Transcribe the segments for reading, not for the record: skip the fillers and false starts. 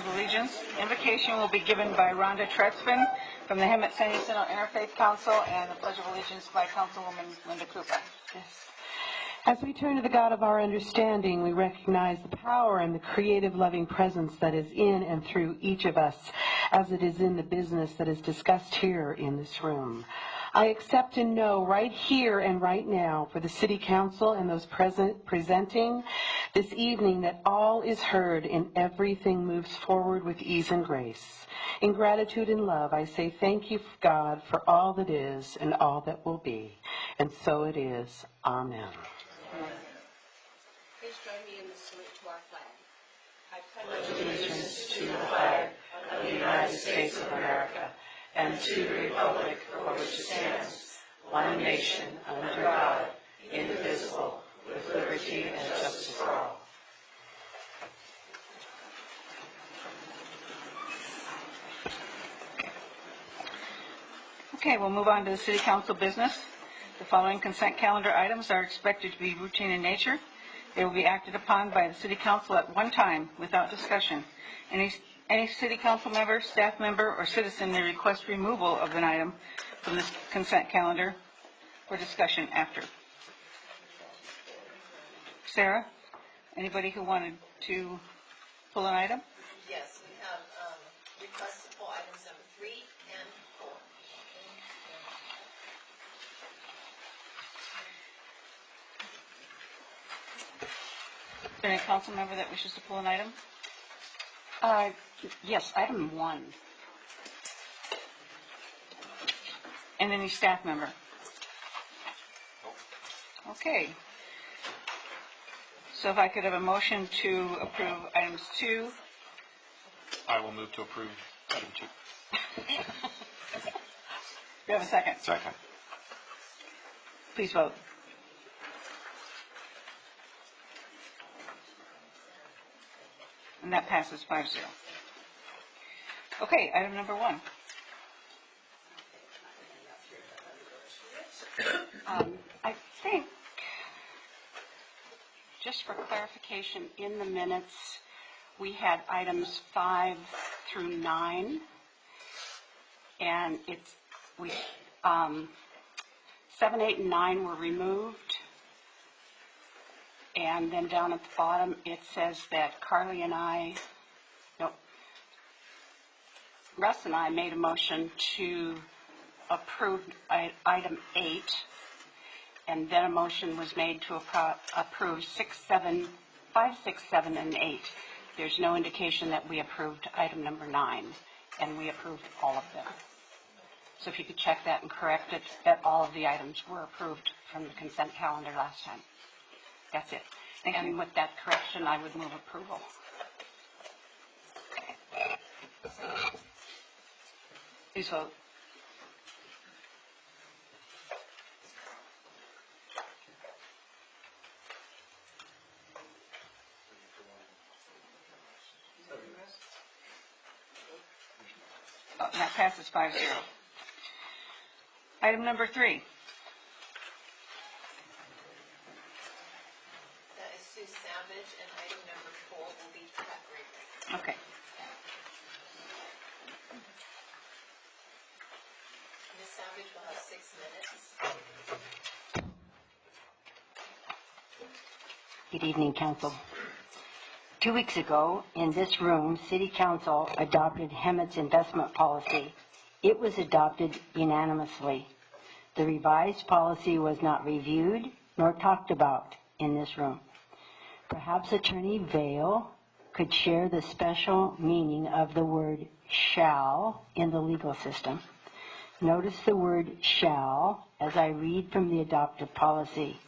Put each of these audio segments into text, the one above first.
of Allegiance. Invocation will be given by Rhonda Tretzman from the Hemet San Jacinto Interfaith Council, and the Pledge of Allegiance by Councilwoman Linda Krupa. Yes. As we turn to the God of our understanding, we recognize the power and the creative, loving presence that is in and through each of us, as it is in the business that is discussed here in this room. I accept and know right here and right now for the City Council and those presenting this evening that all is heard and everything moves forward with ease and grace. In gratitude and love, I say thank you, God, for all that is and all that will be. And so it is. Amen. Please join me in the salute to our flag. I pledge allegiance to the flag of the United States of America and to the republic for which it stands, one nation, under God, indivisible, with liberty and justice for all. Okay, we'll move on to the City Council business. The following consent calendar items are expected to be routine in nature. They will be acted upon by the City Council at one time without discussion. Any City Council member, staff member, or citizen may request removal of an item from this consent calendar for discussion after. Sarah, anybody who wanted to pull an item? Yes, we have requests to pull items number 3 and 4. Is there any council member that wishes to pull an item? Yes, item 1. And any staff member? Okay. So if I could have a motion to approve items 2. I will move to approve item 2. Do you have a second? Second. Please vote. And that passes 5-0. Okay, item number 1. I think, just for clarification, in the minutes, we had items 5 through 9, and 7, 8, and 9 were removed. And then down at the bottom, it says that Russ and I made a motion to approve item 8, and then a motion was made to approve 5, 6, 7, and 8. There's no indication that we approved item number 9, and we approved all of them. So if you could check that and correct it, that all of the items were approved from the consent calendar last time. That's it. And with that correction, I would move approval. Please vote. Oh, that passes 5-0. Item number 3. Sue Savage, and item number 4 will be Pat Raper. Okay. Ms. Savage will have 6 minutes. Good evening, Council. 2 weeks ago, in this room, City Council adopted Hemet's investment policy. It was adopted unanimously. The revised policy was not reviewed nor talked about in this room. Perhaps Attorney Vail could share the special meaning of the word shall in the legal system. Notice the word shall as I read from the adopted policy.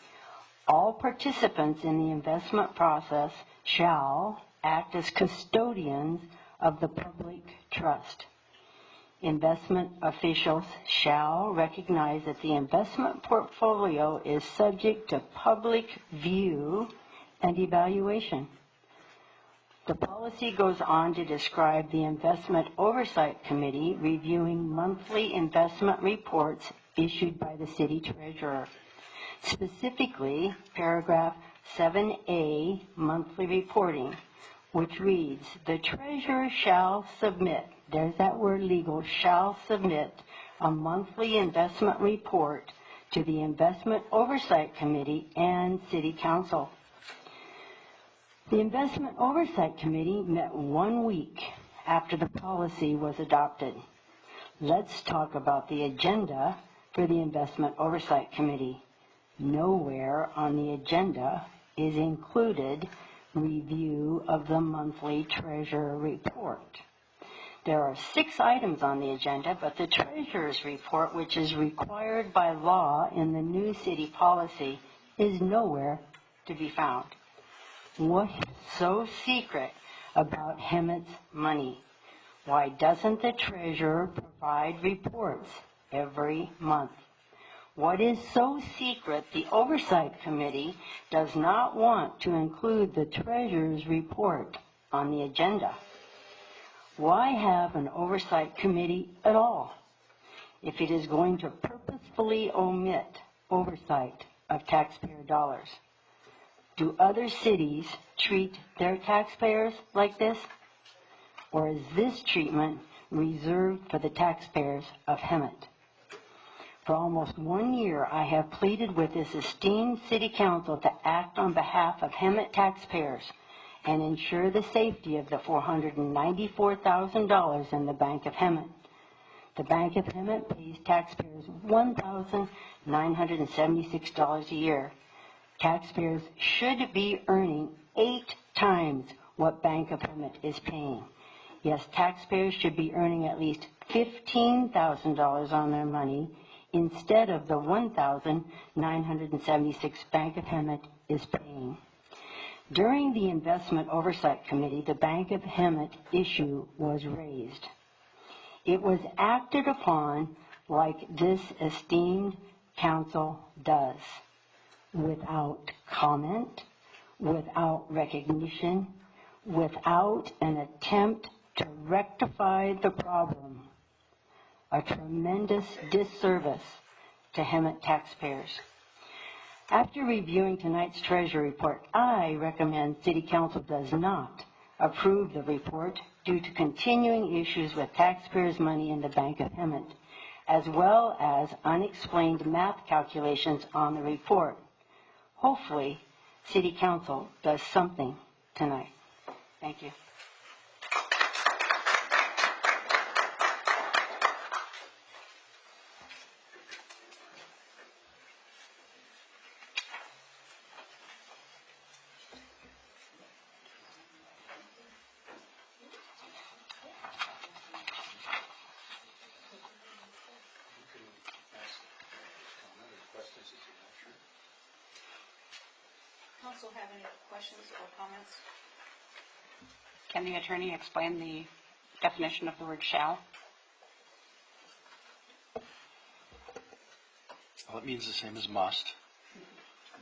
All participants in the investment process shall act as custodians of the public trust. Investment officials shall recognize that the investment portfolio is subject to public view and evaluation. The policy goes on to describe the Investment Oversight Committee reviewing monthly investment reports issued by the City Treasurer. Specifically, paragraph 7A, monthly reporting, which reads, "The treasurer shall submit," there's that word legal, "shall submit a monthly investment report to the Investment Oversight Committee and City Council." The Investment Oversight Committee met 1 week after the policy was adopted. Let's talk about the agenda for the Investment Oversight Committee. Nowhere on the agenda is included review of the monthly treasurer report. There are 6 items on the agenda, but the treasurer's report, which is required by law in the new city policy, is nowhere to be found. What's so secret about Hemet's money? Why doesn't the treasurer provide reports every month? What is so secret the Oversight Committee does not want to include the treasurer's report on the agenda? Why have an Oversight Committee at all if it is going to purposefully omit oversight of taxpayer dollars? Do other cities treat their taxpayers like this? Or is this treatment reserved for the taxpayers of Hemet? For almost 1 year, I have pleaded with this esteemed City Council to act on behalf of Hemet taxpayers and ensure the safety of the $494,000 in the Bank of Hemet. The Bank of Hemet pays taxpayers $1,976 a year. Taxpayers should be earning 8 times what Bank of Hemet is paying. Yes, taxpayers should be earning at least $15,000 on their money instead of the $1,976 Bank of Hemet is paying. During the Investment Oversight Committee, the Bank of Hemet issue was raised. It was acted upon like this esteemed council does, without comment, without recognition, without an attempt to rectify the problem. A tremendous disservice to Hemet taxpayers. After reviewing tonight's Treasury report, I recommend City Council does not approve the report due to continuing issues with taxpayers' money in the Bank of Hemet, as well as unexplained math calculations on the report. Hopefully, City Council does something tonight. Thank you. Council have any questions or comments? Can the attorney explain the definition of the word shall? Well, it means the same as must.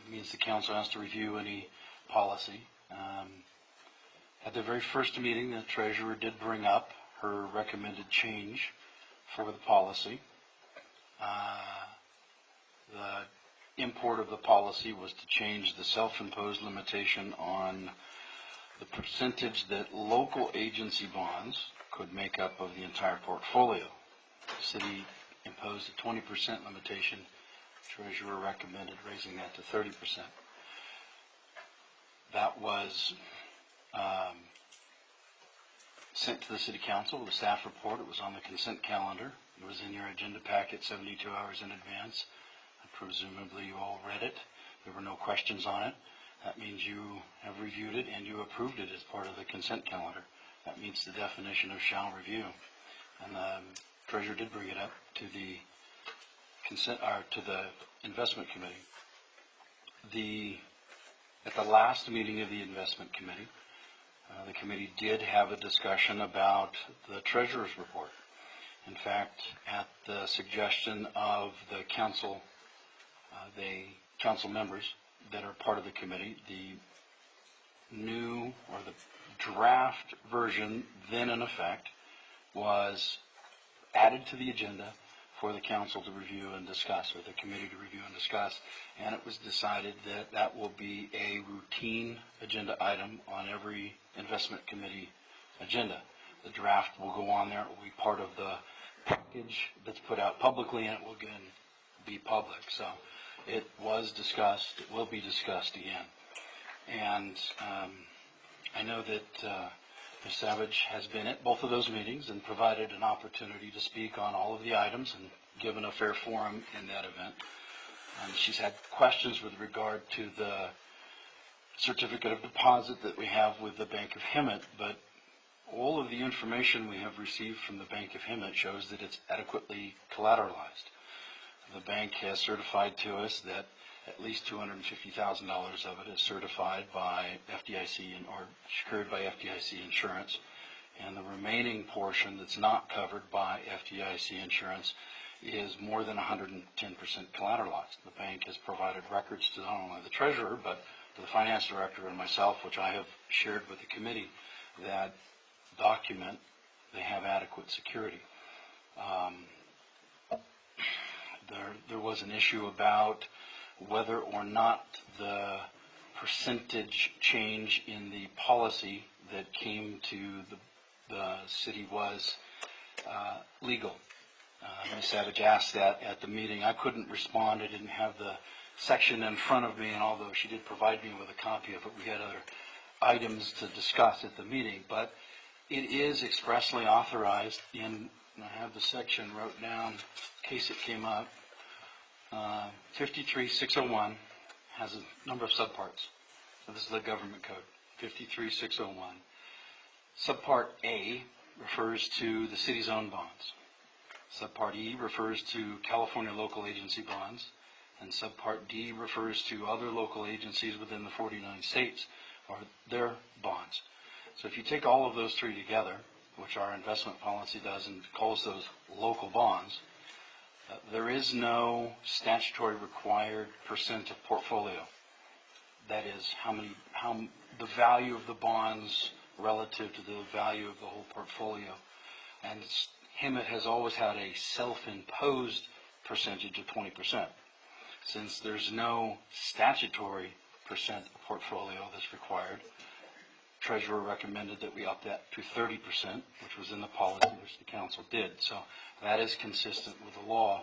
It means the council has to review any policy. At the very first meeting, the treasurer did bring up her recommended change for the policy. The import of the policy was to change the self-imposed limitation on the percentage that local agency bonds could make up of the entire portfolio. The city imposed a 20% limitation. The treasurer recommended raising that to 30%. That was sent to the city council with a staff report. It was on the consent calendar. It was in your agenda packet 72 hours in advance. Presumably you all read it. There were no questions on it. That means you have reviewed it and you approved it as part of the consent calendar. That meets the definition of shall review. And the treasurer did bring it up to the consent or to the investment committee. At the last meeting of the investment committee, the committee did have a discussion about the treasurer's report. In fact, at the suggestion of the council members that are part of the committee, the new or the draft version then in effect was added to the agenda for the council to review and discuss, or the committee to review and discuss. And it was decided that that will be a routine agenda item on every investment committee agenda. The draft will go on there. It will be part of the package that's put out publicly, and it will again be public. So it was discussed. It will be discussed again. And I know that Ms. Savage has been at both of those meetings and provided an opportunity to speak on all of the items and given a fair forum in that event. She's had questions with regard to the certificate of deposit that we have with the Bank of Hemet, but all of the information we have received from the Bank of Hemet shows that it's adequately collateralized. The bank has certified to us that at least $250,000 of it is certified by FDIC or secured by FDIC insurance, and the remaining portion that's not covered by FDIC insurance is more than 110% collateralized. The bank has provided records to not only the treasurer, but to the finance director and myself, which I have shared with the committee, that document they have adequate security. There was an issue about whether or not the percentage change in the policy that came to the city was legal. Ms. Savage asked that at the meeting. I couldn't respond. I didn't have the section in front of me, and although she did provide me with a copy of it, we had other items to discuss at the meeting. But it is expressly authorized in, and I have the section wrote down in case it came up, 53601 has a number of subparts. So this is the government code, 53601. Subpart A refers to the city's own bonds. Subpart E refers to California local agency bonds, and Subpart D refers to other local agencies within the 49 states or their bonds. So if you take all of those three together, which our investment policy does and calls those local bonds, there is no statutory required percent of portfolio. That is how the value of the bonds relative to the value of the whole portfolio. And Hemet has always had a self-imposed percentage of 20%. Since there's no statutory percent of portfolio that's required, Treasurer recommended that we up that to 30%, which was in the policy, which the council did. So that is consistent with the law.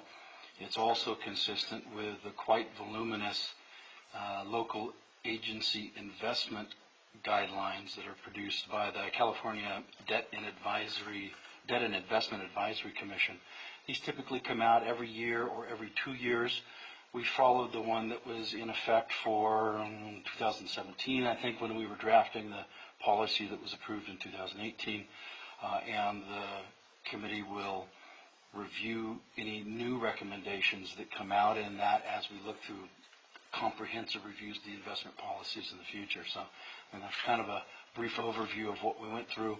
It's also consistent with the quite voluminous local agency investment guidelines that are produced by the California Debt and Investment Advisory Commission. These typically come out every year or every 2 years. We followed the one that was in effect for 2017, I think, when we were drafting the policy that was approved in 2018, and the committee will review any new recommendations that come out in that as we look through comprehensive reviews of the investment policies in the future. So, and that's kind of a brief overview of what we went through.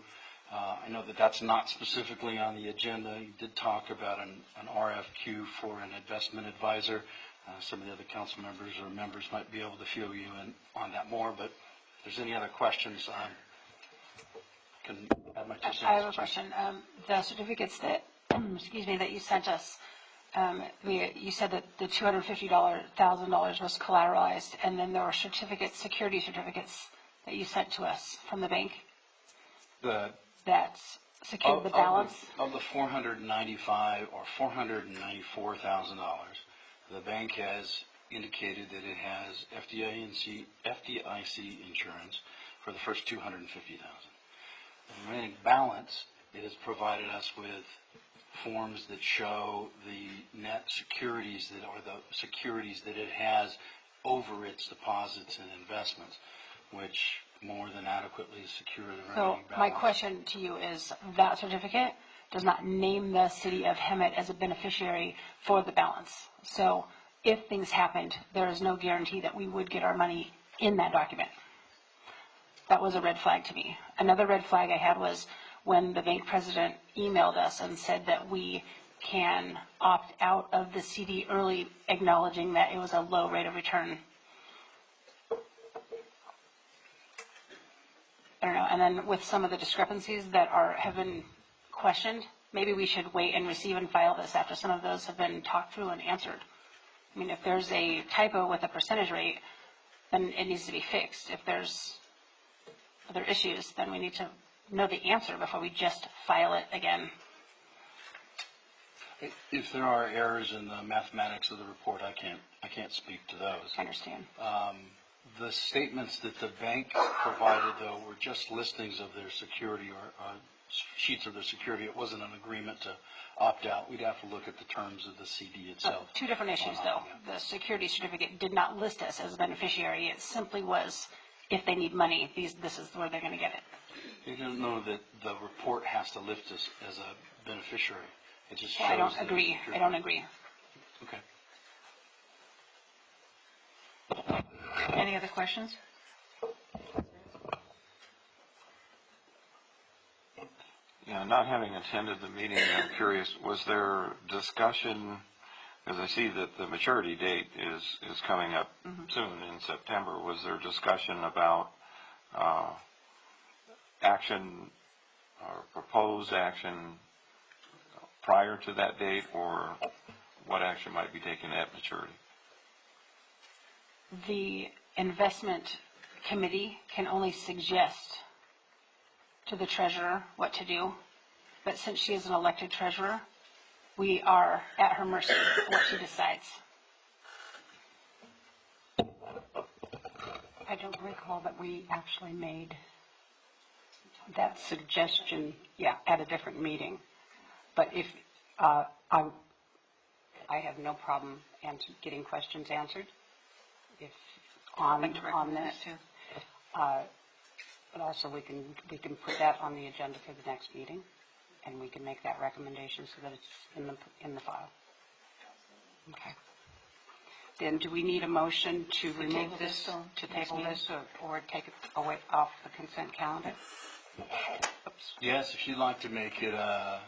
I know that that's not specifically on the agenda. You did talk about an RFQ for an investment advisor. Some of the other council members or members might be able to fill you in on that more, but if there's any other questions, I can add my 2 cents. I have a question. The certificates that, excuse me, that you sent us, you said that the $250,000 was collateralized, and then there were security certificates that you sent to us from the bank that secured the balance? Of the $495,000 or $494,000, the bank has indicated that it has FDIC insurance for the first $250,000. The remaining balance, it has provided us with forms that show the net securities that it has over its deposits and investments, which more than adequately secure the remaining balance. So my question to you is, that certificate does not name the city of Hemet as a beneficiary for the balance. So if things happened, there is no guarantee that we would get our money in that document. That was a red flag to me. Another red flag I had was when the bank president emailed us and said that we can opt out of the CD early, acknowledging that it was a low rate of return. I don't know. And then with some of the discrepancies that have been questioned maybe we should wait and receive and file this after some of those have been talked through and answered. I mean, if there's a typo with a percentage rate, then it needs to be fixed. If there's other issues, then we need to know the answer before we just file it again. If there are errors in the mathematics of the report, I can't speak to those. I understand. The statements that the bank provided, though, were just listings of their security or sheets of their security. It wasn't an agreement to opt out. We'd have to look at the terms of the CD itself. Two different issues, though. The security certificate did not list us as a beneficiary. It simply was, if they need money, this is where they're going to get it. You don't know that the report has to list us as a beneficiary. It just shows. Well, I don't the agree. security. I don't agree. Okay. Any other questions? Yeah, not having attended the meeting, I'm curious, was there discussion, because I see that the maturity date is coming up soon in September, was there discussion about action or proposed action prior to that date, or what action might be taken at maturity? The investment committee can only suggest to the treasurer what to do, but since she is an elected treasurer, we are at her mercy what she decides. I don't recall that we actually made that suggestion, at a different meeting. But if I have no problem getting questions answered. If on that too. But also we can put that on the agenda for the next meeting, and we can make that recommendation so that it's in the file. Okay. Then do we need a motion to remove table this, this till to next table meeting? this, or take it away off the consent calendar? Oops. Yes, if you'd like to make it a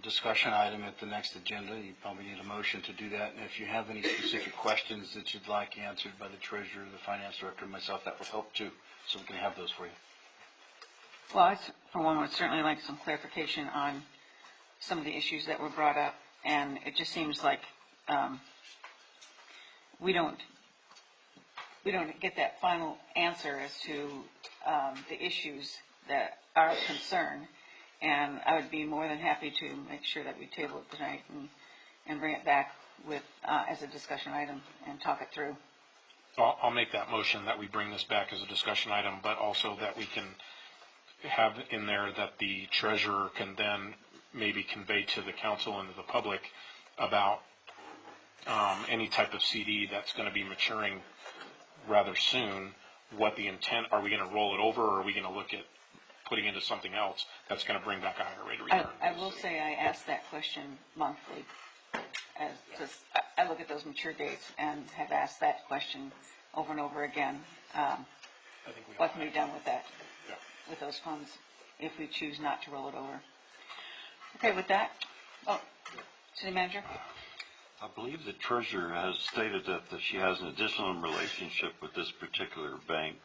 discussion item at the next agenda, you probably need a motion to do that. And if you have any specific questions that you'd like answered by the treasurer, the finance director, and myself, that would help too, so we can have those for you. Well, I, for one, would certainly like some clarification on some of the issues that were brought up, and it just seems like we don't get that final answer as to the issues that are of concern, and I would be more than happy to make sure that we table it tonight and bring it back with as a discussion item and talk it through. I'll make that motion that we bring this back as a discussion item, but also that we can have in there that the treasurer can then maybe convey to the council and to the public about any type of CD that's going to be maturing rather soon, what the intent, are we going to roll it over, or are we going to look at putting into something else that's going to bring back a higher rate of return? I will say I ask that question monthly. I look at those mature dates and have asked that question over and over again. I think we What can be done with that, Yeah. with those funds, if we choose not to roll it over? Okay, with that, city manager? I believe the treasurer has stated that she has an additional relationship with this particular bank,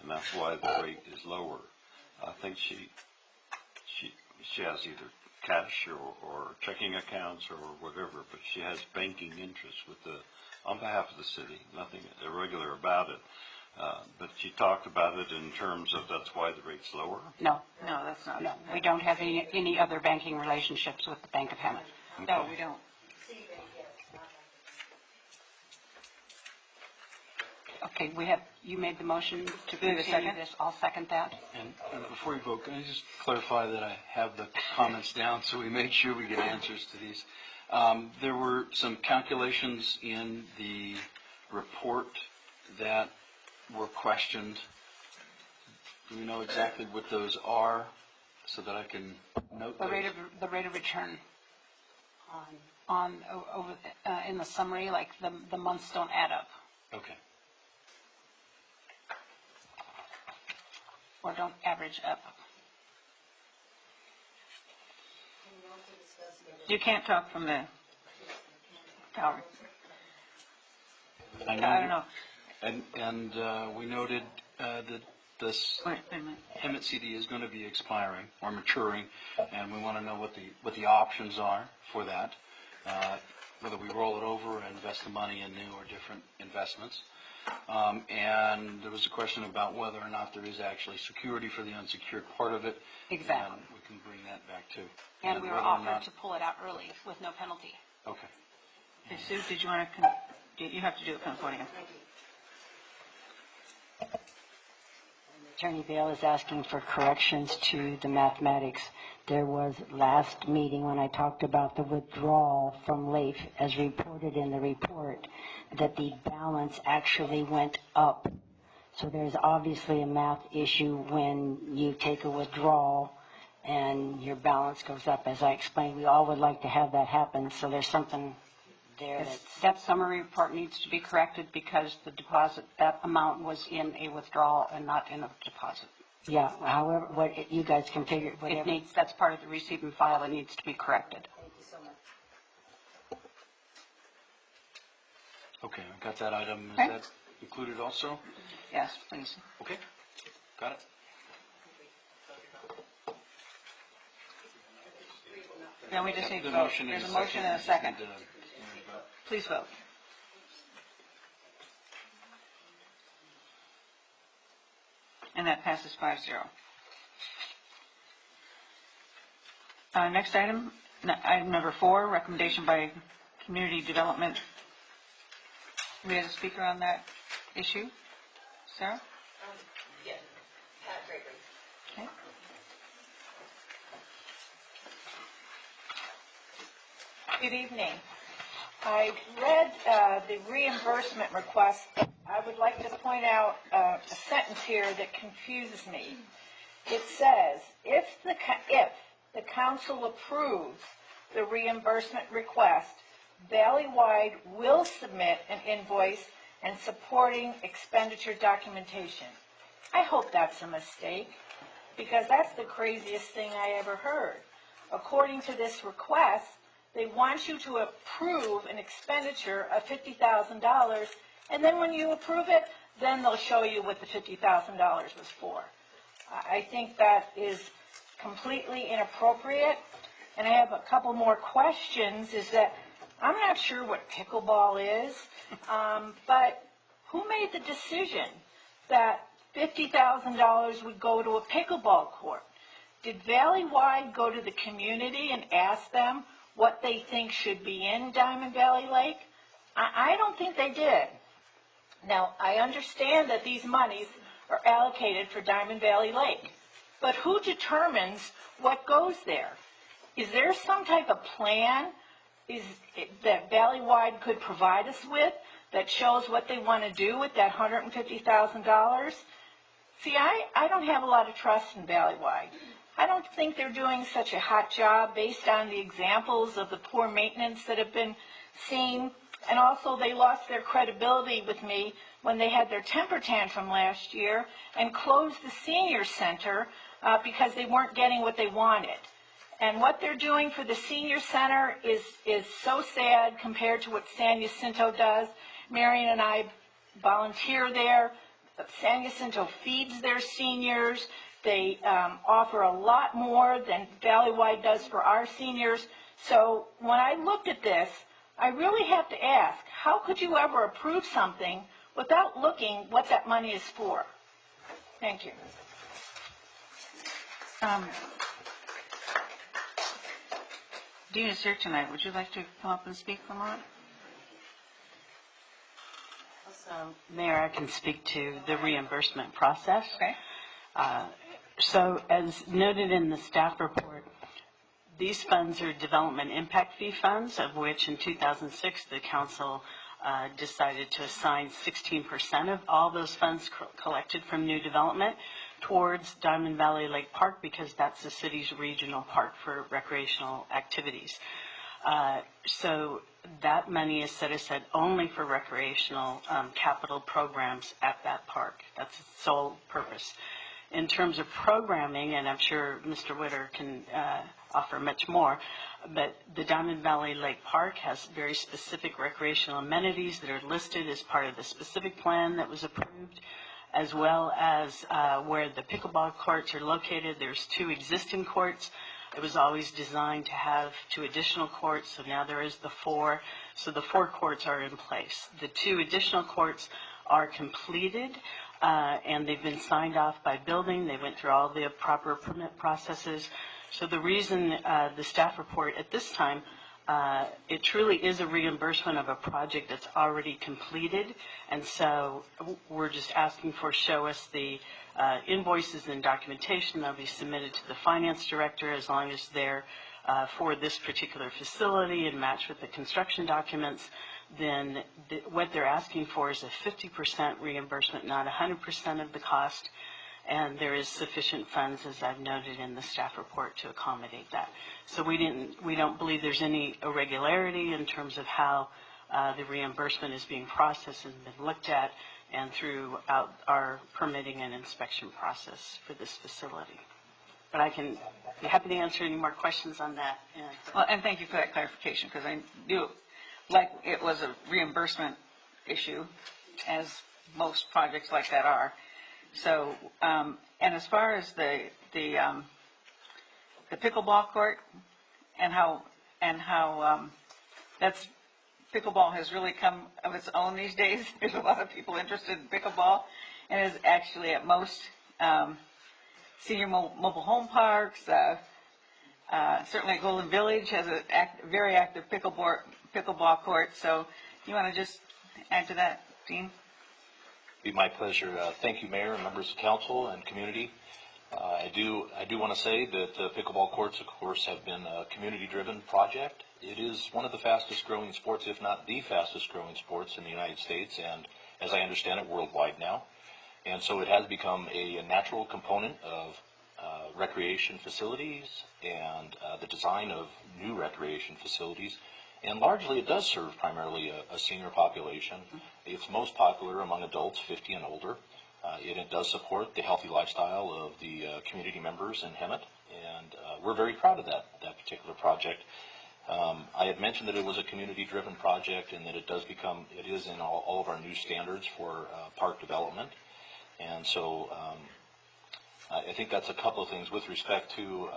and that's why the rate is lower. I think she has either cash or checking accounts or whatever, but she has banking interests on behalf of the city. Nothing irregular about it. But she talked about it in terms of that's why the rate's lower. No, No, that's not. no. We don't have any other banking relationships with the Bank of Hemet. No, we don't. Okay, you made the motion to Do we have a continue second? this. I'll second that. And before you vote, can I just clarify that I have the comments down so we make sure we get answers to these? There were some calculations in the report that were questioned. Do we know exactly what those are so that I can note The those? rate of return in the summary, like the months don't add up Okay. or don't average up. You can't talk from the tower. I I don't know. And we noted that this Wait a minute. Hemet CD is going to be expiring or maturing, and we want to know what the options are for that, whether we roll it over and invest the money in new or different investments. And there was a question about whether or not there is actually security for the unsecured part of it. Exactly. And we can bring that back too. And we were whether or offered not- to pull it out early with no penalty. Okay. Okay, Sue, did you want to, you have to do it from the podium. Attorney Bale is asking for corrections to the mathematics. There was last meeting when I talked about the withdrawal from LAIF as reported in the report that the balance actually went up. So there's obviously a math issue when you take a withdrawal and your balance goes up. As I explained, we all would like to have that happen, so there's something there that's... That summary report needs to be corrected because the deposit, that amount was in a withdrawal and not in a deposit. Yeah, however, you guys can figure, whatever. It needs, that's part of the receipt and file. It needs to be corrected. Okay, I got that item. Is Okay. that included also? Yes, please. Okay, got it. Now we just need to The vote. motion There's is a motion and a second. And, Please vote. And that passes 5-0. Next item, item number 4, recommendation by Community Development. We have a speaker on that issue. Sarah? Yes, Pat Gregory. Okay. Good evening. I read the reimbursement request. I would like to point out a sentence here that confuses me. It says, if the council approves the reimbursement request, Valleywide will submit an invoice and supporting expenditure documentation. I hope that's a mistake, because that's the craziest thing I ever heard. According to this request, they want you to approve an expenditure of $50,000, and then when you approve it, then they'll show you what the $50,000 was for. I think that is completely inappropriate, and I have a couple more questions. Is that I'm not sure what pickleball is, but who made the decision that $50,000 would go to a pickleball court? Did Valleywide go to the community and ask them what they think should be in Diamond Valley Lake? I don't think they did. Now, I understand that these monies are allocated for Diamond Valley Lake, but who determines what goes there? Is there some type of plan that Valleywide could provide us with that shows what they want to do with that $150,000? See, I don't have a lot of trust in Valleywide. I don't think they're doing such a hot job based on the examples of the poor maintenance that have been seen. And also, they lost their credibility with me when they had their temper tantrum last year and closed the senior center because they weren't getting what they wanted. And what they're doing for the senior center is so sad compared to what San Jacinto does. Marion and I volunteer there. San Jacinto feeds their seniors. They offer a lot more than Valleywide does for our seniors. So when I looked at this, I really have to ask, how could you ever approve something without looking what that money is for? Thank you. Dean is here tonight. Would you like to come up and speak for a moment? Mayor, I can speak to the reimbursement process. Okay. So as noted in the staff report, these funds are development impact fee funds, of which in 2006 the council decided to assign 16% of all those funds collected from new development towards Diamond Valley Lake Park, because that's the city's regional park for recreational activities. So that money is set aside only for recreational capital programs at that park. That's its sole purpose. In terms of programming, and I'm sure Mr. Witter can offer much more, but the Diamond Valley Lake Park has very specific recreational amenities that are listed as part of the specific plan that was approved. as well as where the pickleball courts are located. There's 2 existing courts. It was always designed to have 2 additional courts, so now there is the 4. So the 4 courts are in place. The 2 additional courts are completed, and they've been signed off by building. They went through all the proper permit processes. So the reason the staff report at this time, it truly is a reimbursement of a project that's already completed, and so we're just asking for show us the invoices and documentation that'll be submitted to the finance director as long as they're for this particular facility and match with the construction documents. Then what they're asking for is a 50% reimbursement, not 100% of the cost. And there is sufficient funds, as I've noted in the staff report, to accommodate that. So we don't believe there's any irregularity in terms of how the reimbursement is being processed and been looked at, and throughout our permitting and inspection process for this facility. But I can be happy to answer any more questions on that. Well, and thank you for that clarification, because I knew like it was a reimbursement issue, as most projects like that are. So, and as far as the pickleball court and how that's pickleball has really come of its own these days. There's a lot of people interested in pickleball, and is actually at most senior mobile home parks. Certainly, Golden Village has a very active pickleball court. So, you want to just add to that, Dean? Be my pleasure. Thank you, Mayor, and members of council and community. I do want to say that pickleball courts, of course, have been a community-driven project. It is one of the fastest-growing sports, if not the fastest-growing sports in the United States, and as I understand it, worldwide now. And so it has become a natural component of recreation facilities and the design of new recreation facilities. And largely it does serve primarily a senior population. It's most popular among adults 50 and older. It does support the healthy lifestyle of the community members in Hemet, and we're very proud of that particular project. I had mentioned that it was a community-driven project and that it is in all of our new standards for park development. And so I think that's a couple of things with respect to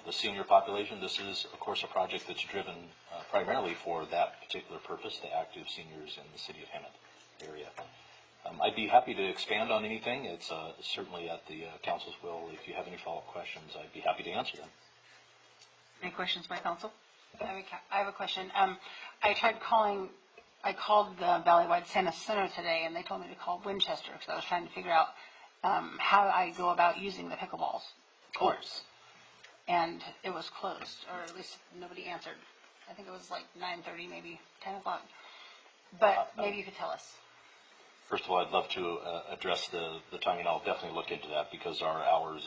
the senior population. This is, of course, a project that's driven primarily for that particular purpose, the active seniors in the city of Hemet area. I'd be happy to expand on anything. It's certainly at the council's will. If you have any follow-up questions, I'd be happy to answer them. Any questions by council? I have a question. I called the Valleywide Santa Center today, and they told me to call Winchester because I was trying to figure out how I go about using the pickleball courts. And it was closed, or at least nobody answered. I think it was like 9:30, maybe 10 o'clock. But maybe you could tell us. First of all, I'd love to address the timing. I'll definitely look into that because our hours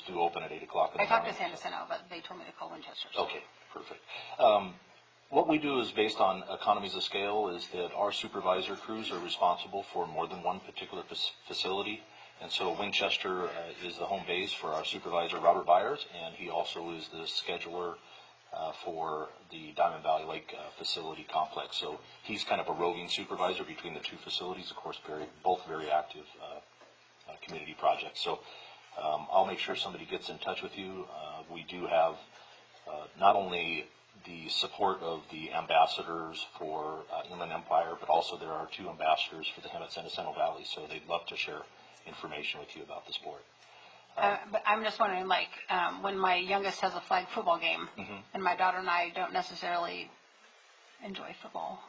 do open at 8 o'clock in the morning. I talked to Santa Center, but they told me to call Winchester. So. Okay, perfect. What we do is based on economies of scale is that our supervisor crews are responsible for more than one particular facility. And so Winchester is the home base for our supervisor, Robert Byers, and he also is the scheduler for the Diamond Valley Lake facility complex. So he's kind of a roving supervisor between the 2 facilities, of course, both very active community projects. So I'll make sure somebody gets in touch with you. We do have not only the support of the ambassadors for Inland Empire, but also there are 2 ambassadors for the Hemet San Jacinto Valley, so they'd love to share information with you about the sport. But I'm just wondering, like, when my youngest has a flag football game, and my daughter and I don't necessarily enjoy football,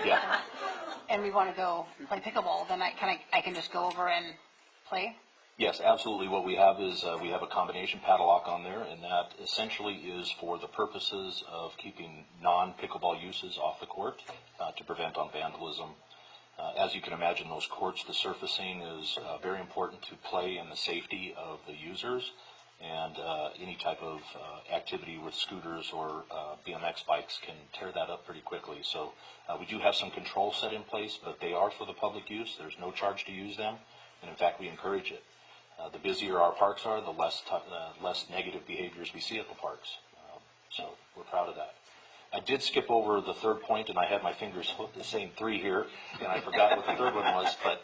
yeah, and we want to go play pickleball, then I can just go over and play? Yes, absolutely. What we have is we have a combination padlock on there, and that essentially is for the purposes of keeping non-pickleball uses off the court to prevent on vandalism. As you can imagine, those courts, the surfacing is very important to play in the safety of the users, and any type of activity with scooters or BMX bikes can tear that up pretty quickly. So we do have some controls set in place, but they are for the public use. There's no charge to use them, and in fact, we encourage it. The busier our parks are, the less negative behaviors we see at the parks. So we're proud of that. I did skip over the third point, and I had my fingers saying 3 here, and I forgot what the third one was, but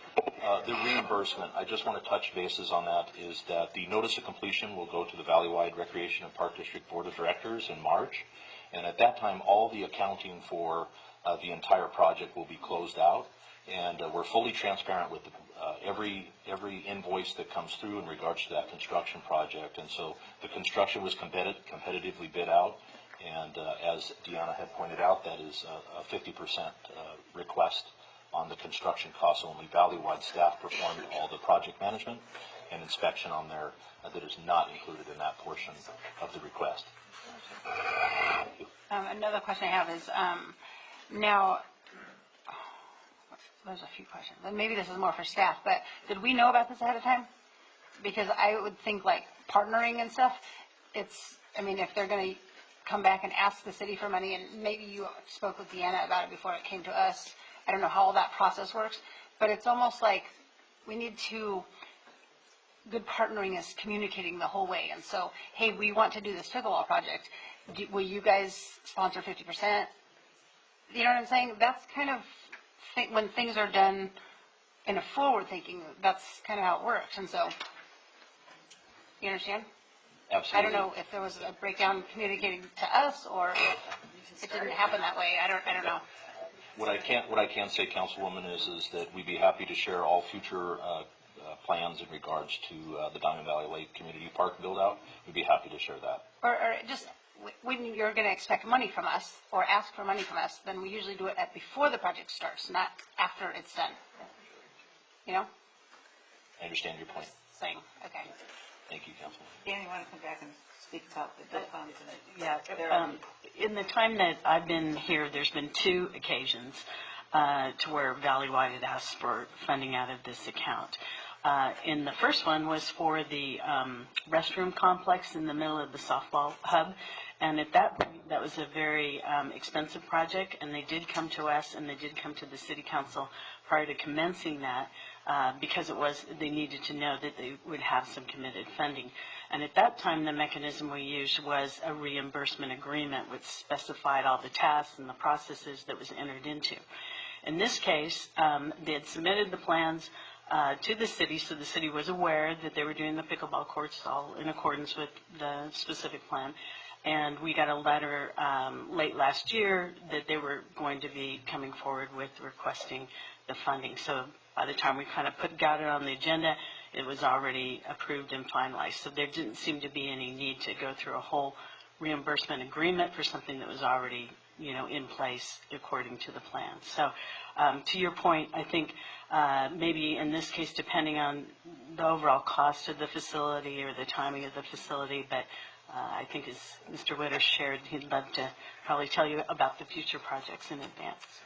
the reimbursement, I just want to touch bases on that, is that the notice of completion will go to the Valleywide Recreation and Park District Board of Directors in March, and at that time, all the accounting for the entire project will be closed out, and we're fully transparent with every invoice that comes through in regards to that construction project, and so the construction was competitively bid out. And as Deanna had pointed out, that is a 50% request on the construction costs only. Valleywide staff performed all the project management and inspection on there that is not included in that portion of the request. Another question I have is, now, there's a few questions, and maybe this is more for staff, but did we know about this ahead of time? Because I would think like partnering and stuff, if they're going to come back and ask the city for money, and maybe you spoke with Deanna about it before it came to us. I don't know how all that process works, but it's almost like we need to, good partnering is communicating the whole way. And so, hey, we want to do this pickleball project. Will you guys sponsor 50%? You know what I'm saying? That's kind of, when things are done in a forward thinking, that's kind of how it works. And so, you understand? Absolutely. I don't know if there was a breakdown communicating to us, or if it didn't happen that way. I don't know. What I can say, Councilwoman, is that we'd be happy to share all future plans in regards to the Diamond Valley Lake Community Park build-out. We'd be happy to share that. Or just when you're going to expect money from us or ask for money from us, then we usually do it before the project starts, not after it's done. You know? I understand your point. Saying, okay. Thank you, Councilwoman. Dan, you want to come back and speak about the funds? Yeah, in the time that I've been here, there's been 2 occasions to where Valleywide had asked for funding out of this account. And the first one was for the restroom complex in the middle of the softball hub. And at that point, that was a very expensive project, and they did come to us and they did come to the city council prior to commencing that. Because they needed to know that they would have some committed funding. And at that time, the mechanism we used was a reimbursement agreement which specified all the tasks and the processes that was entered into. In this case, they had submitted the plans to the city, so the city was aware that they were doing the pickleball courts all in accordance with the specific plan. And we got a letter late last year that they were going to be coming forward with requesting the funding. So by the time we kind of got it on the agenda, it was already approved and finalized. So there didn't seem to be any need to go through a whole reimbursement agreement for something that was already, in place according to the plan. So to your point, I think maybe in this case, depending on the overall cost of the facility or the timing of the facility, but I think as Mr. Witter shared, he'd love to probably tell you about the future projects in advance.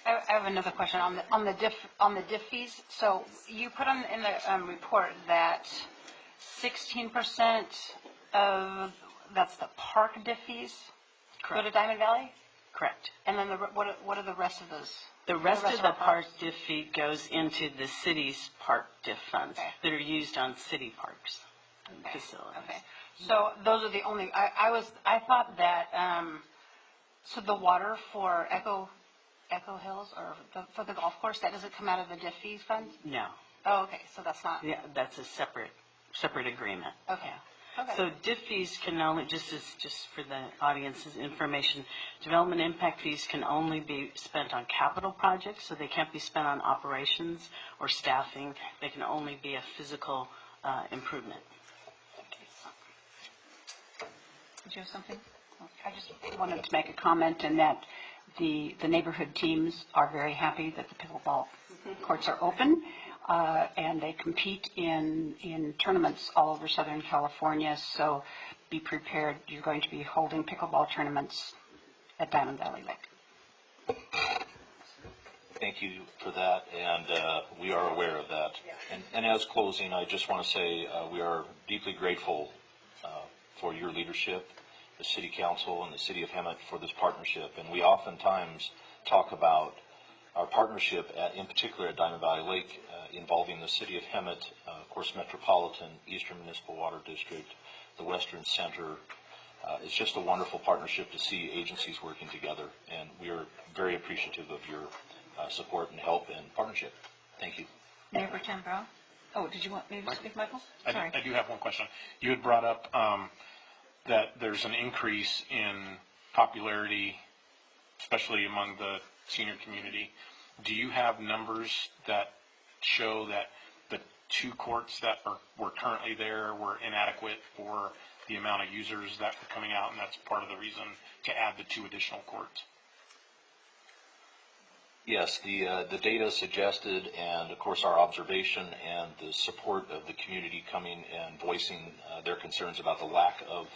I have another question on the diff fees. So you put in the report that 16% of that's the park diff fees go to Diamond Valley? Correct. And then what are the rest of those? The rest of the park diff fee goes into the city's park diff funds that are used on city parks and facilities. Okay. So those are the only. I thought that. So the water for Echo Hills or for the golf course, that doesn't come out of the diff fees fund? No. Oh, okay. So that's not. Yeah, that's a separate agreement. Okay. Yeah. Okay. So diff fees can only, just for the audience's information, development impact fees can only be spent on capital projects, so they can't be spent on operations or staffing. They can only be a physical improvement. Did you have something? I just wanted to make a comment in that the neighborhood teams are very happy that the pickleball courts are open, and they compete in tournaments all over Southern California, so be prepared. You're going to be holding pickleball tournaments at Diamond Valley Lake. Thank you for that, and we are aware of that. And as closing, I just want to say we are deeply grateful for your leadership, the City Council and the City of Hemet for this partnership. And we oftentimes talk about our partnership, in particular at Diamond Valley Lake, involving the City of Hemet, of course, Metropolitan, Eastern Municipal Water District, the Western Center. It's just a wonderful partnership to see agencies working together, and we are very appreciative of your support and help and partnership. Thank you. Mayor Pro Tem Brown? Oh, did you want me to speak, Michael? Sorry. I do have one question. You had brought up that there's an increase in popularity, especially among the senior community. Do you have numbers that show that the 2 courts that were currently there were inadequate for the amount of users that were coming out, and that's part of the reason to add the 2 additional courts? Yes, the data suggested, and of course our observation and the support of the community coming and voicing their concerns about the lack of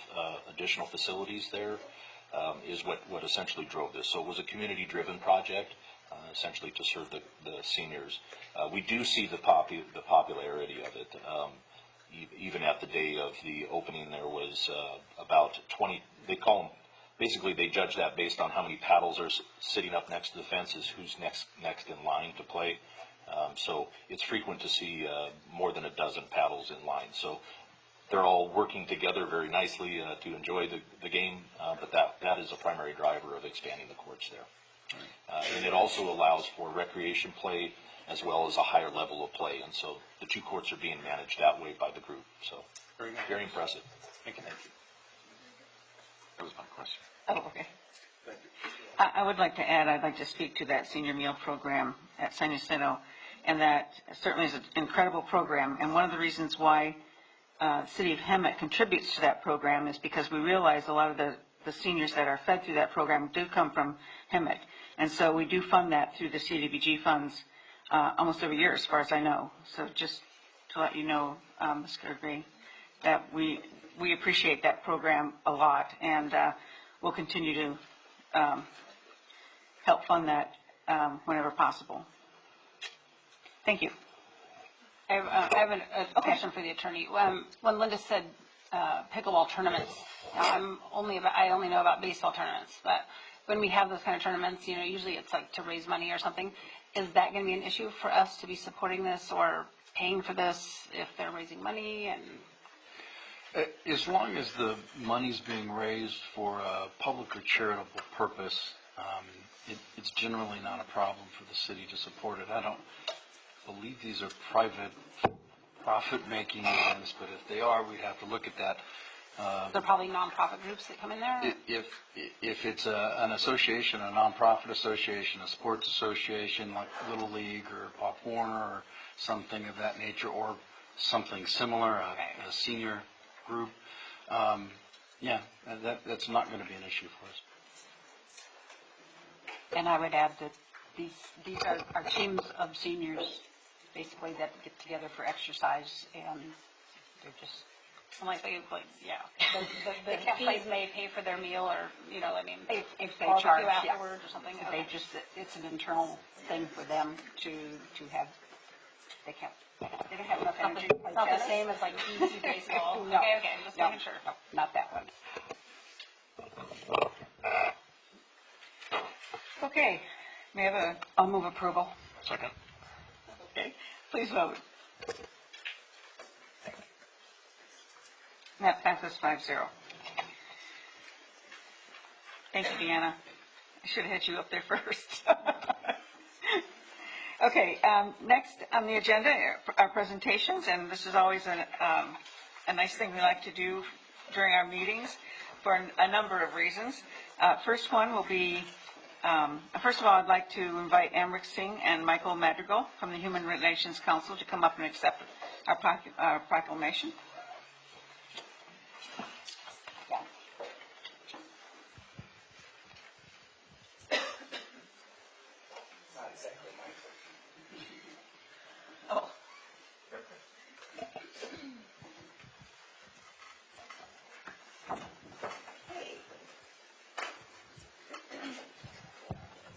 additional facilities there is what essentially drove this. So it was a community-driven project, essentially to serve the seniors. We do see the popularity of it. Even at the day of the opening, there was about 20. They call them. Basically, they judge that based on how many paddles are sitting up next to the fences, who's next in line to play. So it's frequent to see more than a dozen paddles in line. So they're all working together very nicely to enjoy the game, but that is a primary driver of expanding the courts there. And it also allows for recreation play as well as a higher level of play. And so the 2 courts are being managed that way by the group. So very impressive. Thank you. That was my question. Oh, okay. I would like to add, I'd like to speak to that senior meal program at San Jacinto, and that certainly is an incredible program. And one of the reasons why City of Hemet contributes to that program is because we realize a lot of the seniors that are fed through that program do come from Hemet. And so we do fund that through the CDBG funds almost every year, as far as I know. So just to let you know, Mr. Gray, that we appreciate that program a lot, and we'll continue to help fund that whenever possible. Thank you. I have a question for the attorney. When Linda said pickleball tournaments, now I only know about baseball tournaments, but when we have those kind of tournaments, usually it's like to raise money or something. Is that going to be an issue for us to be supporting this or paying for this if they're raising money? And as long as the money's being raised for a public or charitable purpose, it's generally not a problem for the city to support it. I don't believe these are private profit-making events, but if they are, we'd have to look at that. They're probably nonprofit groups that come in there? If it's an association, a nonprofit association, a sports association like Little League or Pop Warner or something of that nature, or something similar, a senior group, that's not going to be an issue for us. And I would add that these are teams of seniors, basically, that get together for exercise, and they're just the fees may pay for their meal, or if they charge afterwards or something. They it's an internal thing for them to have. They don't have enough energy to play Not the tennis. same as like easy baseball. No. Okay, just making sure. No, not that one. Okay. May I have I'll move approval. Second. Okay. Please vote. That passes 5-0. Thank you, Deanna. I should have had you up there first. Okay, next on the agenda are presentations, and this is always a nice thing we like to do during our meetings for a number of reasons. First one will be, first of all, I'd like to invite Amrit Singh and Michael Madrigal from the Human Relations Council to come up and accept our proclamation. Oh.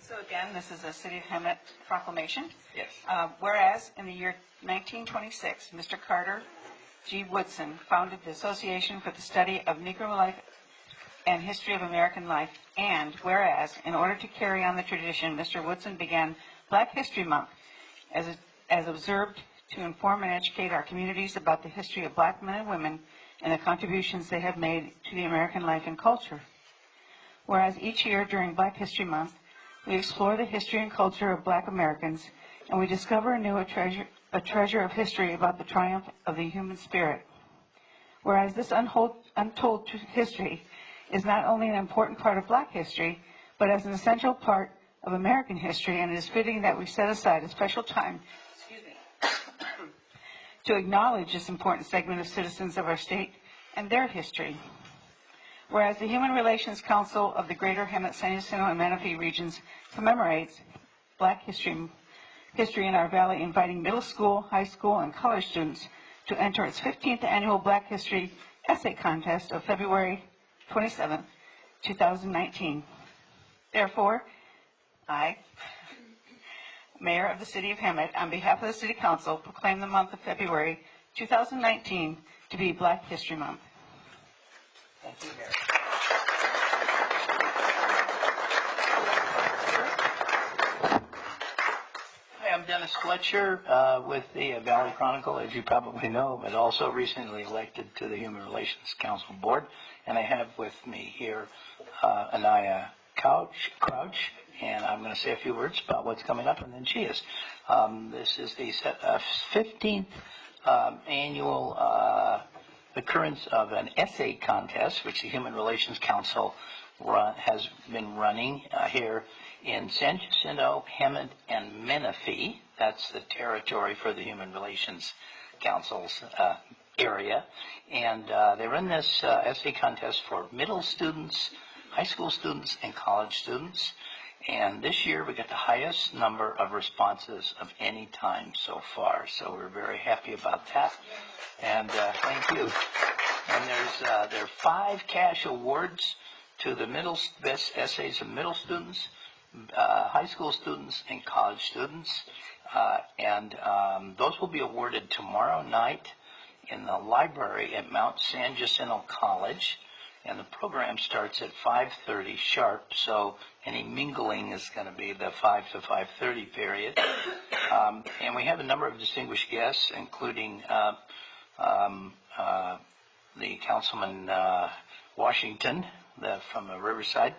So again, this is a City of Hemet proclamation. Yes. Whereas in the year 1926, Mr. Carter G. Woodson founded the Association for the Study of Negro Life and History of American Life, and whereas in order to carry on the tradition, Mr. Woodson began Black History Month as as observed to inform and educate our communities about the history of black men and women and the contributions they have made to the American life and culture. Whereas each year during Black History Month, we explore the history and culture of black Americans, and we discover anew a treasure of history about the triumph of the human spirit. Whereas this untold history is not only an important part of black history, but as an essential part of American history, and it is fitting that we set aside a special time to acknowledge this important segment of citizens of our state and their history. Whereas the Human Relations Council of the Greater Hemet, San Jacinto, and Menifee regions commemorates Black history in our valley, inviting middle school, high school, and college students to enter its 15th annual Black History Essay Contest of February 27, 2019. Therefore, I, Mayor of the City of Hemet, on behalf of the City Council, proclaim the month of February 2019 to be Black History Month. Thank you, Mayor. Hi, I'm Dennis Fletcher with the Valley Chronicle, as you probably know, but also recently elected to the Human Relations Council Board. And I have with me here Anaya Crouch, and I'm going to say a few words about what's coming up, and then she is. This is the 15th annual occurrence of an essay contest, which the Human Relations Council has been running here in San Jacinto, Hemet, and Menifee. That's the territory for the Human Relations Council's area. And they run this essay contest for middle students, high school students, and college students. And this year we got the highest number of responses of any time so far. So we're very happy about that. And thank you. And there are 5 cash awards to the best essays of middle students, high school students, and college students. And those will be awarded tomorrow night in the library at Mount San Jacinto College. And the program starts at 5:30 sharp, so any mingling is going to be the 5 to 5:30 period. And we have a number of distinguished guests, including the Councilman Washington from Riverside,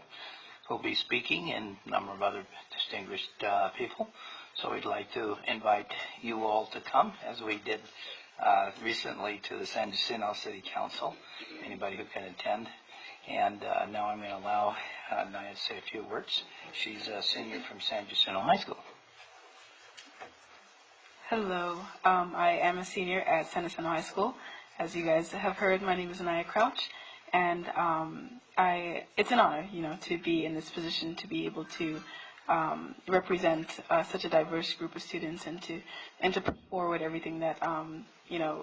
who will be speaking, and a number of other distinguished people. So we'd like to invite you all to come, as we did recently to the San Jacinto City Council, anybody who can attend. And now I'm going to allow Naya to say a few words. She's a senior from San Jacinto High School. Hello, I am a senior at San Jacinto High School. As you guys have heard, my name is Anaya Crouch, and it's an honor, to be in this position, to be able to represent such a diverse group of students, and to put forward everything that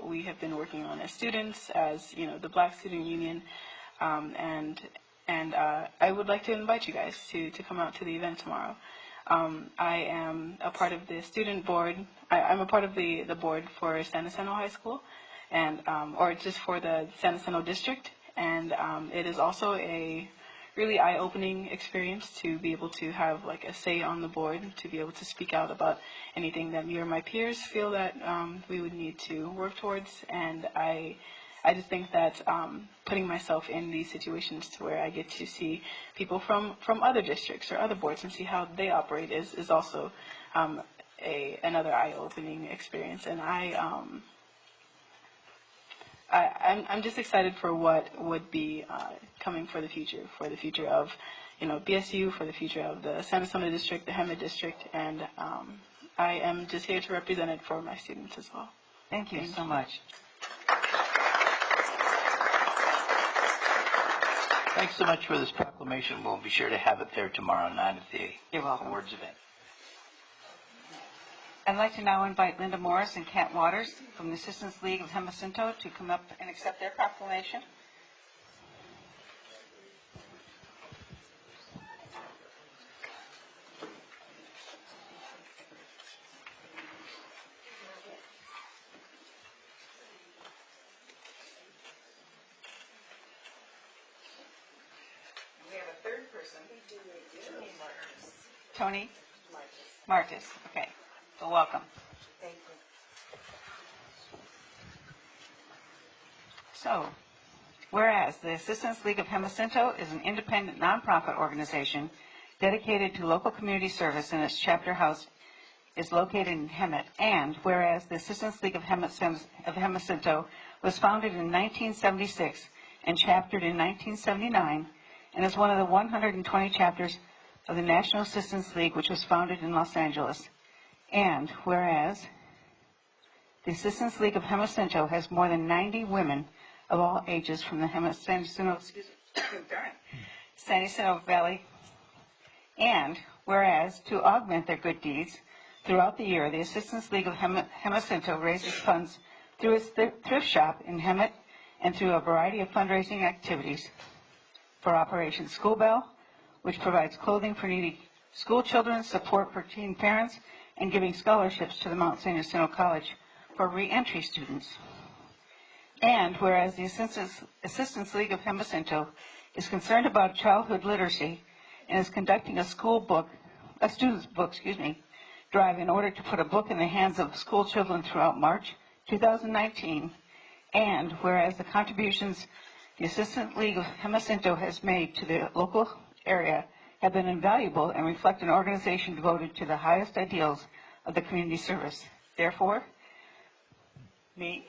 we have been working on as students, as the Black Student Union, and I would like to invite you guys to come out to the event tomorrow. I am a part of the student board. I'm a part of the board for San Jacinto High School, and or just for the San Jacinto district, and it is also a really eye-opening experience to be able to have like a say on the board, to be able to speak out about anything that me or my peers feel that we would need to work towards. And I just think that putting myself in these situations to where I get to see people from other districts or other boards and see how they operate is also another eye-opening experience. And I'm just excited for what would be coming for the future of BSU, for the future of the San Jacinto district, the Hemet district, and I am just here to represent it for my students as well. Thank you so much. Thanks so much for this proclamation. We'll be sure to have it there tomorrow night at the awards event. I'd like to now invite Linda Morris and Kat Waters from the Assistance League of Jacinto to come up and accept their proclamation. We have a third person. Tony Martis. Okay. So welcome. Thank So, whereas the Assistance League of Jacinto is an independent nonprofit organization dedicated to local community service, and its chapter house is located in Hemet, and whereas the Assistance League of Jacinto was founded in 1976 and chaptered in 1979, and is one of the 120 chapters of the National Assistance League, which was founded in Los Angeles, and whereas the Assistance League of Jacinto has more than 90 women of all ages from the San Jacinto Valley, and whereas to augment their good deeds, throughout the year, the Assistance League of Jacinto raises funds through its thrift shop in Hemet and through a variety of fundraising activities for Operation School Bell, which provides clothing for needy school children, support for teen parents, and giving scholarships to the Mount San Jacinto College for re-entry students. And whereas the Assistance League of Jacinto is concerned about childhood literacy and is conducting a student's book, drive in order to put a book in the hands of school children throughout March 2019, and whereas the contributions the Assistance League of Jacinto has made to the local area have been invaluable and reflect an organization devoted to the highest ideals of the community service. Therefore, me,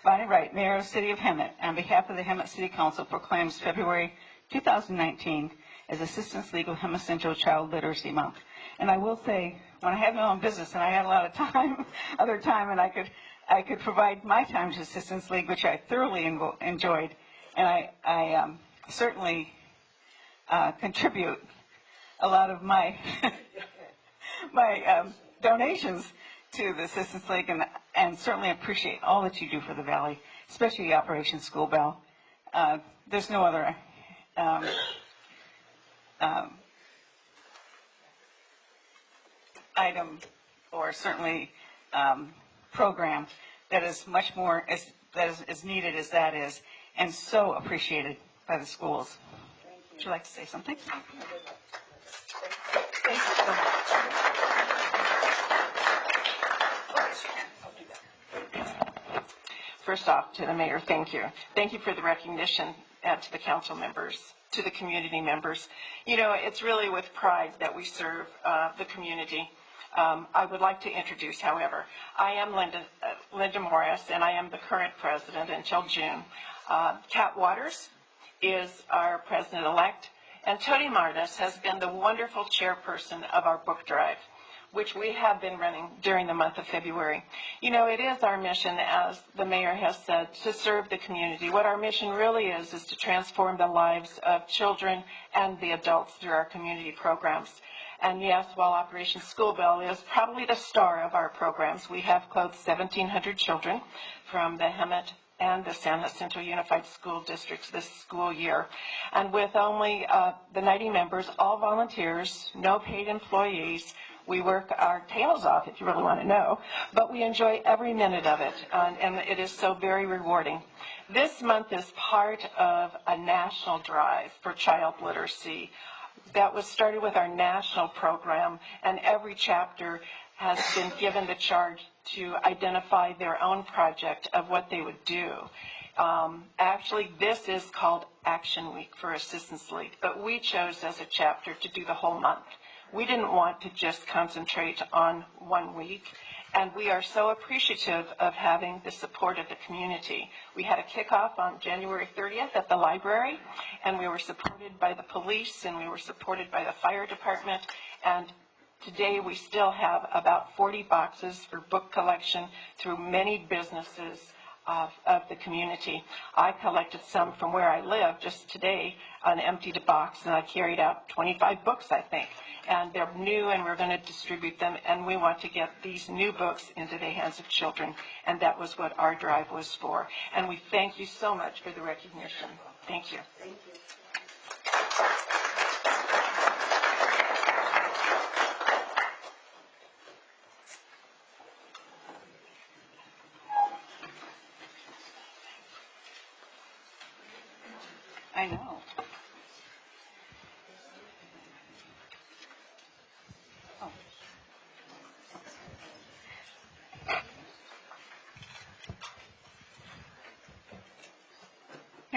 Bonnie Wright, Mayor of the City of Hemet, on behalf of the Hemet City Council, proclaims February 2019 as Assistance League of Jacinto Child Literacy Month. And I will say, when I had my own business and I had a lot of time, and I could provide my time to Assistance League, which I thoroughly enjoyed, and I certainly contribute a lot of my donations to the Assistance League, and certainly appreciate all that you do for the Valley, especially Operation School Bell. There's no other item or certainly program that is much more as needed as that is, and so appreciated by the schools. Would you like to say something? Thank you so much. First off, to the mayor, thank you. Thank you for the recognition, and to the council members, to the community members. You know, it's really with pride that we serve the community. I would like to introduce, however, I am Linda Morris, and I am the current president until June. Kat Waters is our president-elect, and Tony Martis has been the wonderful chairperson of our book drive, which we have been running during the month of February. You know, it is our mission, as the mayor has said, to serve the community. What our mission really is to transform the lives of children and the adults through our community programs. And yes, while Operation School Bell is probably the star of our programs, we have clothed 1,700 children from the Hemet and the San Jacinto Unified School Districts this school year. And with only the 90 members, all volunteers, no paid employees, we work our tails off, if you really want to know, but we enjoy every minute of it, and it is so very rewarding. This month is part of a national drive for child literacy that was started with our national program, and every chapter has been given the charge to identify their own project of what they would do. Actually, this is called Action Week for Assistance League, but we chose as a chapter to do the whole month. We didn't want to just concentrate on one week, and we are so appreciative of having the support of the community. We had a kickoff on January 30th at the library, and we were supported by the police, and we were supported by the fire department, and today we still have about 40 boxes for book collection through many businesses of the community. I collected some from where I live just today, an emptied box, and I carried out 25 books, I think. And they're new, and we're going to distribute them, and we want to get these new books into the hands of children, and that was what our drive was for. And we thank you so much for the recognition. Thank you. Thank you. I know. Oh.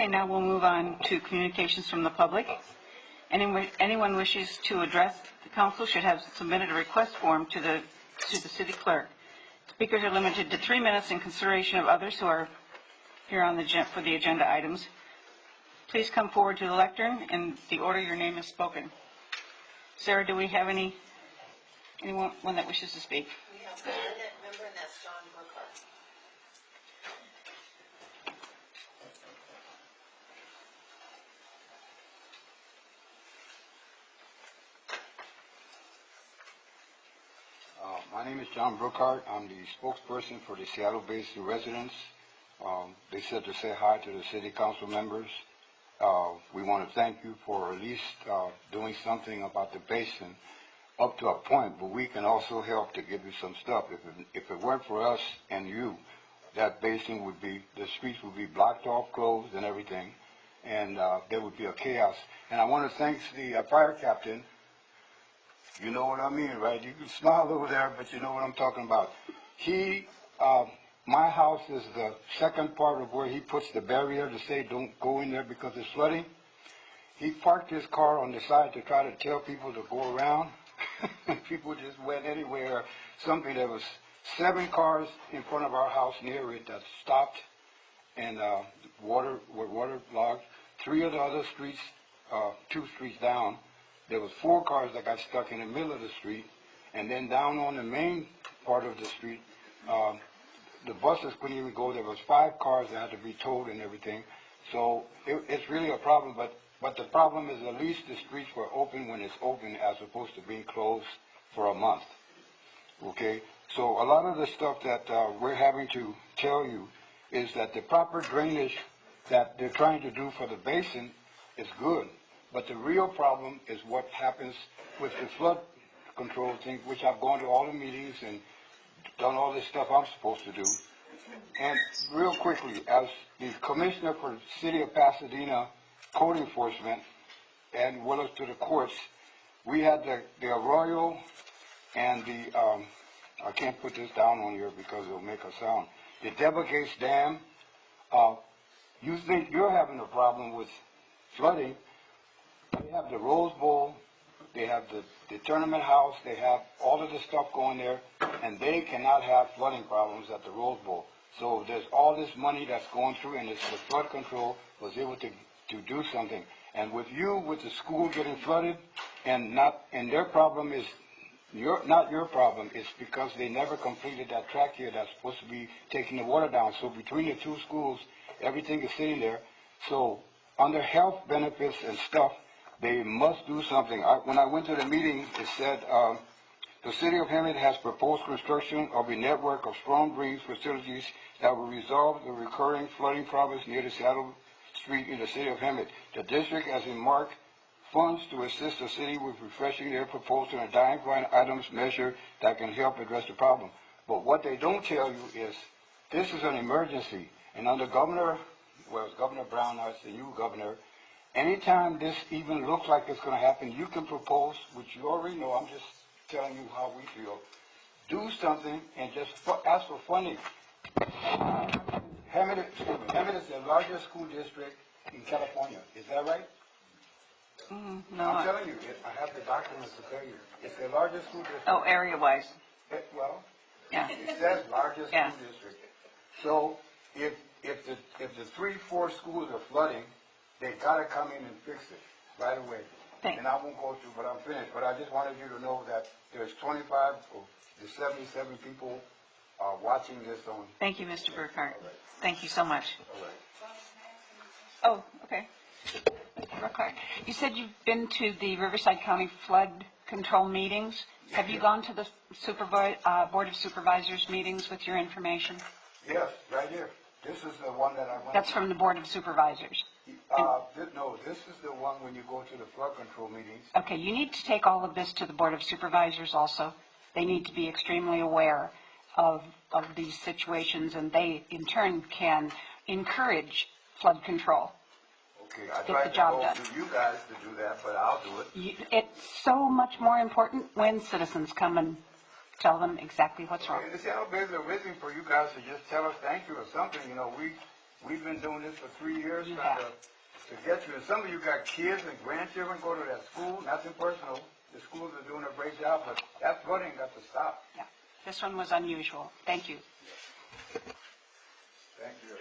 Okay, now we'll move on to communications from the public. Anyone wishes to address the council should have submitted a request form to the city clerk. Speakers are limited to 3 minutes in consideration of others who are here on for the agenda items. Please come forward to the lectern in the order your name is spoken. Sarah, do we have anyone that wishes to speak? We have one member, and that's John Burkhart. My name is John Brookhart. I'm the spokesperson for the Seattle-based residents. They said to say hi to the city council members. We want to thank you for at least doing something about the basin up to a point, but we can also help to give you some stuff. If it weren't for us and you, that basin would be, the streets would be blocked off, closed, and everything, and there would be a chaos. And I want to thank the fire captain. You know what I mean, right? You can smile over there, but you know what I'm talking about. My house is the second part of where he puts the barrier to say don't go in there because it's flooding. He parked his car on the side to try to tell people to go around. People just went anywhere. There was 7 cars in front of our house near it that stopped and were waterlogged. 3 of the other streets, 2 streets down, there was 4 cars that got stuck in the middle of the street, and then down on the main part of the street, the buses couldn't even go. There was 5 cars that had to be towed and everything. So it's really a problem, but the problem is at least the streets were open when it's open as opposed to being closed for a month. Okay? So a lot of the stuff that we're having to tell you is that the proper drainage that they're trying to do for the basin is good. But the real problem is what happens with the flood control thing, which I've gone to all the meetings and done all this stuff I'm supposed to do. And real quickly, as the commissioner for the city of Pasadena code enforcement and with us to the courts, we had the Arroyo and the, I can't put this down on here because it'll make a sound, the Devil Gates Dam. You think you're having a problem with flooding. They have the Rose Bowl, they have the tournament house, they have all of the stuff going there, and they cannot have flooding problems at the Rose Bowl. So there's all this money that's going through, and it's the flood control was able to do something. And with the school getting flooded, and their problem is not your problem, it's because they never completed that track here that's supposed to be taking the water down. So between the 2 schools, everything is sitting there. So under health benefits and stuff, they must do something. When I went to the meeting, it said the city of Hemet has proposed construction of a network of storm drain facilities that will resolve the recurring flooding problems near the Seattle Street in the city of Hemet. The district has earmarked funds to assist the city with refreshing their proposal and identifying items measured that can help address the problem. But what they don't tell you is this is an emergency. And under Governor Brown, now it's the new governor, anytime this even looks like it's going to happen, you can propose, which you already know, I'm just telling you how we feel, do something and just ask for funding. Hemet is the largest school district in California. Is that right? No. I'm telling you, I have the documents to tell you. It's the largest school district. Oh, area-wise. Well, yeah. It says largest school district. So if the 3-4 schools are flooding, they gotta come in and fix it right away. Thanks. And I won't go through, but I'm finished. But I just wanted you to know that there's 25 of the 77 people watching this on. Thank you, Mr. Burkhart. Thank you so much. All right. Oh, okay. Burkhart, you said you've been to the Riverside County flood control meetings. Have you gone to the Board of Supervisors meetings with your information? Yes, right here. This is the one that I went. That's from the Board of Supervisors. No, this is the one when you go to the flood control meetings. Okay, you need to take all of this to the Board of Supervisors also. They need to be extremely aware of these situations, and they, in turn, can encourage flood control. Okay, I tried to go to you guys to do that, but I'll do it. It's so much more important when citizens come and tell them exactly what's wrong. The Seattle Biz are waiting for you guys to just tell us thank you or something. You know, We've been doing this for 3 years, trying to get you. And some of you got kids and grandchildren go to that school. Nothing personal. The schools are doing a great job, but that flooding got to stop. Yeah, this one was unusual. Thank you. Thank you.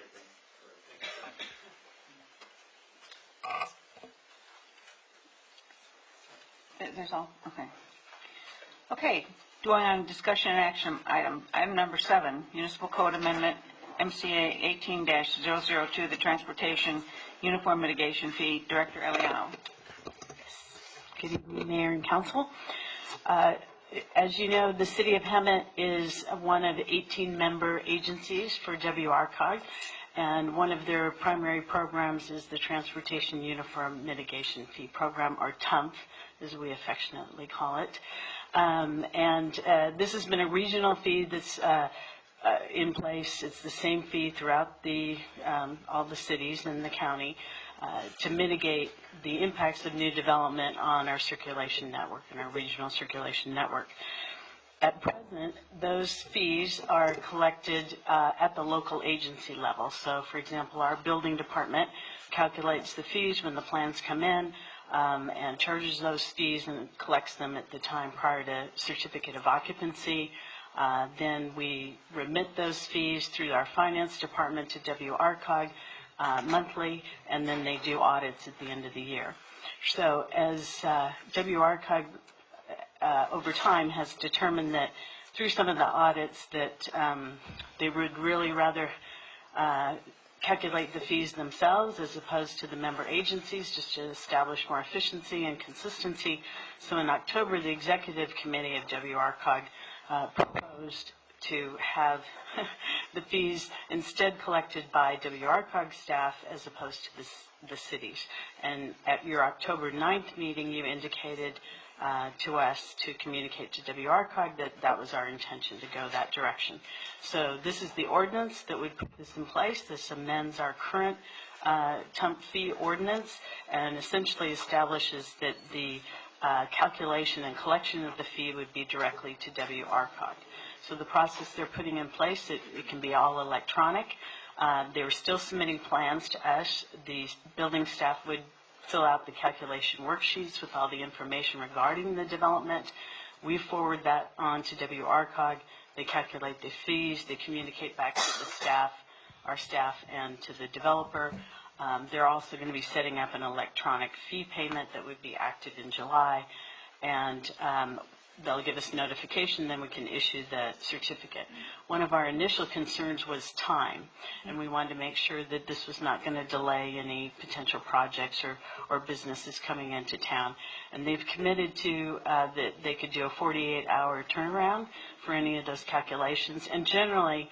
There's all, okay. Okay, going on discussion and action item number 7, Municipal Code Amendment, MCA 18-002, the Transportation Uniform Mitigation Fee. Director Eliano. Good evening, Mayor and Council. As you know, the City of Hemet is one of 18 member agencies for WRCOG, and one of their primary programs is the Transportation Uniform Mitigation Fee Program, or TUMF, as we affectionately call it. This has been a regional fee that's in place. It's the same fee throughout all the cities in the county to mitigate the impacts of new development on our circulation network and our regional circulation network. At present, those fees are collected at the local agency level. So, for example, our building department calculates the fees when the plans come in and charges those fees and collects them at the time prior to certificate of occupancy. Then we remit those fees through our finance department to WRCOG monthly, and then they do audits at the end of the year. So as WRCOG over time has determined that through some of the audits that they would really rather calculate the fees themselves as opposed to the member agencies, just to establish more efficiency and consistency. So in October, the executive committee of WRCOG proposed to have the fees instead collected by WRCOG staff as opposed to the cities. And at your October 9th meeting, you indicated to us to communicate to WRCOG that that was our intention to go that direction. So this is the ordinance that would put this in place. This amends our current TUMP fee ordinance and essentially establishes that the calculation and collection of the fee would be directly to WRCOG. So the process they're putting in place, it can be all electronic. They're still submitting plans to us. The building staff would fill out the calculation worksheets with all the information regarding the development. We forward that on to WRCOG. They calculate the fees. They communicate back to the staff, our staff, and to the developer. They're also going to be setting up an electronic fee payment that would be active in July. And they'll give us notification, then we can issue the certificate. One of our initial concerns was time, and we wanted to make sure that this was not going to delay any potential projects or businesses coming into town. And they've committed to that they could do a 48-hour turnaround for any of those calculations. And generally,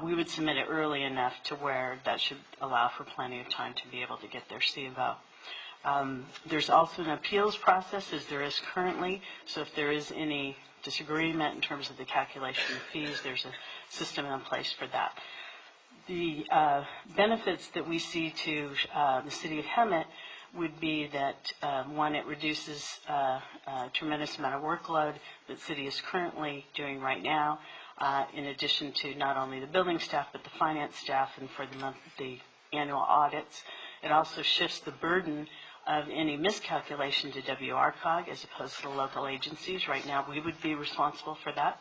we would submit it early enough to where that should allow for plenty of time to be able to get their C of O. There's also an appeals process, as there is currently. So if there is any disagreement in terms of the calculation of fees, there's a system in place for that. The benefits that we see to the City of Hemet would be that, one, it reduces a tremendous amount of workload that the city is currently doing right now, in addition to not only the building staff, but the finance staff and for the annual audits. It also shifts the burden of any miscalculation to WRCOG as opposed to the local agencies. Right now, we would be responsible for that.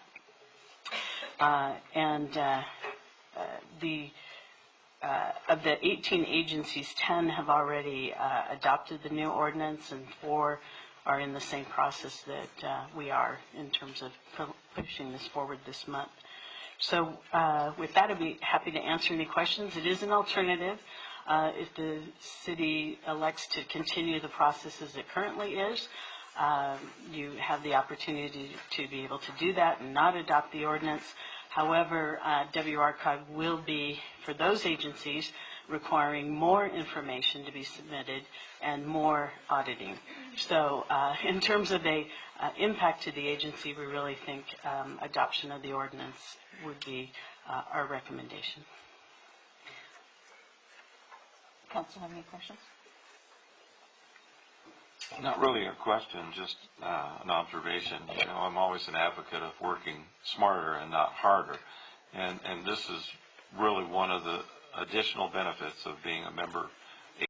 Of the 18 agencies, 10 have already adopted the new ordinance, and 4 are in the same process that we are in terms of pushing this forward this month. So with that, I'd be happy to answer any questions. It is an alternative. If the city elects to continue the process as it currently is, you have the opportunity to be able to do that and not adopt the ordinance. However, WRCOG will be, for those agencies, requiring more information to be submitted and more auditing. So in terms of the impact to the agency, we really think adoption of the ordinance would be our recommendation. Council, have any questions? Not really a question, just an observation. You know, I'm always an advocate of working smarter and not harder. And this is really one of the additional benefits of being a member